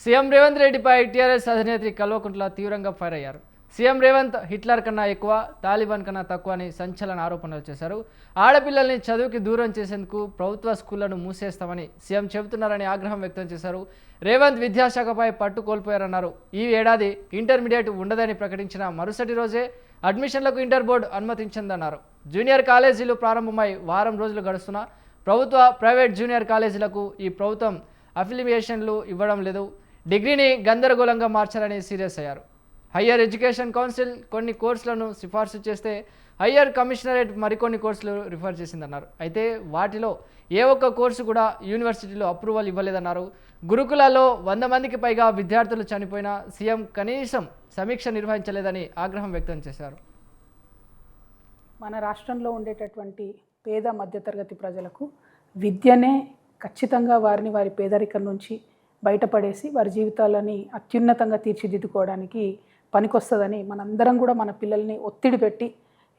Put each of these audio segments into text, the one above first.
CM Revanth రెడ్డిపై TRS అధినేత్రి Kalvakuntla తీవ్రంగా fire అయ్యారు. సీఎం రేవంత్ హిట్లర్ కన్నా ఎక్కువ, తాలిబాన్ కన్నా తక్కువ అని సంచలన ఆరోపణలు చేశారు. ఆడపిల్లల్ని చదువుకి దూరం చేసేందుకు ప్రభుత్వ స్కూళ్లను మూసేస్తామని సీఎం చెబుతున్నారని ఆగ్రహం వ్యక్తం చేశారు. రేవంత్ విద్యాశాఖపై పట్టు కోల్పోయారన్నారు. ఈ ఏడాది ఇంటర్మీడియట్ ఉండదని ప్రకటించిన మరుసటి రోజే అడ్మిషన్లకు ఇంటర్ బోర్డు అనుమతించిందన్నారు. జూనియర్ కాలేజీలు ప్రారంభమై వారం రోజులు గడుస్తున్నా ప్రభుత్వ, ప్రైవేట్ జూనియర్ కాలేజీలకు ఈ ప్రభుత్వం అఫిలియేషన్లు ఇవ్వడం లేదు. డిగ్రీని గందరగోళంగా మార్చాలని సీరియస్ అయ్యారు. హయ్యర్ ఎడ్యుకేషన్ కౌన్సిల్ కొన్ని కోర్సులను సిఫార్సు చేస్తే హయ్యర్ కమిషనరేట్ మరికొన్ని కోర్సులు రిఫర్ చేసిందన్నారు. అయితే వాటిలో ఏ ఒక్క కోర్సు కూడా యూనివర్సిటీలో అప్రూవల్ ఇవ్వలేదన్నారు. గురుకులాల్లో 100 మందికి పైగా విద్యార్థులు చనిపోయినా సీఎం కనీసం సమీక్ష నిర్వహించలేదని ఆగ్రహం వ్యక్తం చేశారు. మన రాష్ట్రంలో ఉండేటటువంటి పేద మధ్యతరగతి ప్రజలకు విద్యనే ఖచ్చితంగా వారిని వారి పేదరికం నుంచి బయటపడేసి వారి జీవితాలని అత్యున్నతంగా తీర్చిదిద్దుకోవడానికి పనికొస్తుందని మనందరం కూడా మన పిల్లల్ని ఒత్తిడి పెట్టి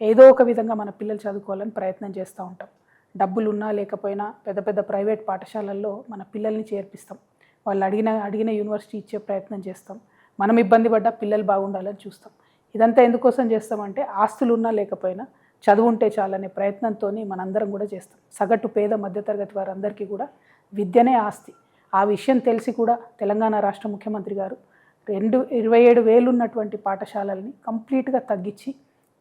ఏదో ఒక విధంగా మన పిల్లలు చదువుకోవాలని ప్రయత్నం చేస్తూ ఉంటాం. డబ్బులు ఉన్నా లేకపోయినా పెద్ద పెద్ద ప్రైవేట్ పాఠశాలల్లో మన పిల్లల్ని చేర్పిస్తాం. వాళ్ళు అడిగిన యూనివర్సిటీ ఇచ్చే ప్రయత్నం చేస్తాం. మనం ఇబ్బంది పడ్డా పిల్లలు బాగుండాలని చూస్తాం. ఇదంతా ఎందుకోసం చేస్తామంటే ఆస్తులు ఉన్నా లేకపోయినా చదువు ఉంటే చాలనే ప్రయత్నంతో మనందరం కూడా చేస్తాం. సగటు పేద మధ్యతరగతి వారందరికీ కూడా విద్యనే ఆస్తి. ఆ విషయం తెలిసి కూడా తెలంగాణ రాష్ట్ర ముఖ్యమంత్రి గారు 27,000 ఉన్నటువంటి పాఠశాలల్ని కంప్లీట్గా తగ్గించి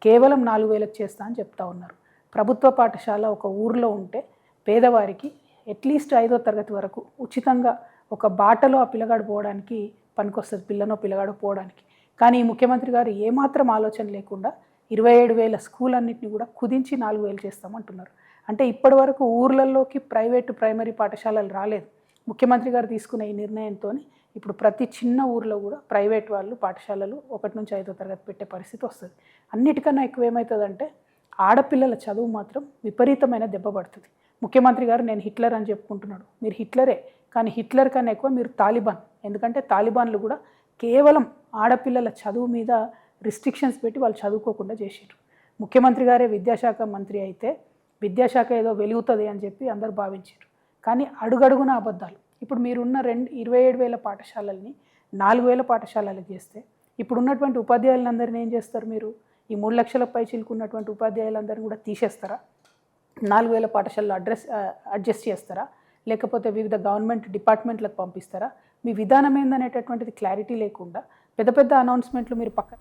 కేవలం 4,000కి చేస్తా అని చెప్తా ఉన్నారు. ప్రభుత్వ పాఠశాల ఒక ఊరిలో ఉంటే పేదవారికి అట్లీస్ట్ 5వ తరగతి వరకు ఉచితంగా ఒక బాటలో ఆ పిల్లగాడు పోవడానికి పనికొస్తుంది, పిల్లగాడు పోవడానికి. కానీ ఈ ముఖ్యమంత్రి గారు ఏమాత్రం ఆలోచన లేకుండా 27,000 స్కూల్ అన్నింటినీ కూడా కుదించి 4,000 చేస్తామంటున్నారు. అంటే ఇప్పటి వరకు ఊర్లలోకి ప్రైవేటు ప్రైమరీ పాఠశాలలు రాలేదు. ముఖ్యమంత్రి గారు తీసుకున్న ఈ నిర్ణయంతో ఇప్పుడు ప్రతి చిన్న ఊర్లో కూడా ప్రైవేట్ వాళ్ళు పాఠశాలలు 1 నుంచి 5వ తరగతి పెట్టే పరిస్థితి వస్తుంది. అన్నిటికన్నా ఎక్కువ ఏమవుతుందంటే ఆడపిల్లల చదువు మాత్రం విపరీతమైన దెబ్బ పడుతుంది. ముఖ్యమంత్రి గారు నేను హిట్లర్ అని చెప్పుకుంటున్నాడు. మీరు హిట్లరే, కానీ హిట్లర్ కన్నా ఎక్కువ మీరు తాలిబాన్. ఎందుకంటే తాలిబాన్లు కూడా కేవలం ఆడపిల్లల చదువు మీద రిస్ట్రిక్షన్స్ పెట్టి వాళ్ళు చదువుకోకుండా చేసారు. ముఖ్యమంత్రి గారే విద్యాశాఖ మంత్రి అయితే విద్యాశాఖ ఏదో వెలుగుతుంది అని చెప్పి అందరు భావించారు. కానీ అడుగడుగున అబద్ధాలు. ఇప్పుడు మీరున్న 27,000 పాఠశాలల్ని 4,000 పాఠశాలలకు చేస్తే ఇప్పుడు ఉన్నటువంటి ఉపాధ్యాయులందరినీ ఏం చేస్తారు? మీరు ఈ 3 లక్షల పై చిలుకున్నటువంటి ఉపాధ్యాయులందరినీ కూడా తీసేస్తారా? 4,000 పాఠశాలలో అడ్జస్ట్ చేస్తారా? లేకపోతే వివిధ గవర్నమెంట్ డిపార్ట్మెంట్లకు పంపిస్తారా? మీ విధానం ఏందనేటటువంటిది క్లారిటీ లేకుండా పెద్ద పెద్ద అనౌన్స్మెంట్లు మీరు పక్కన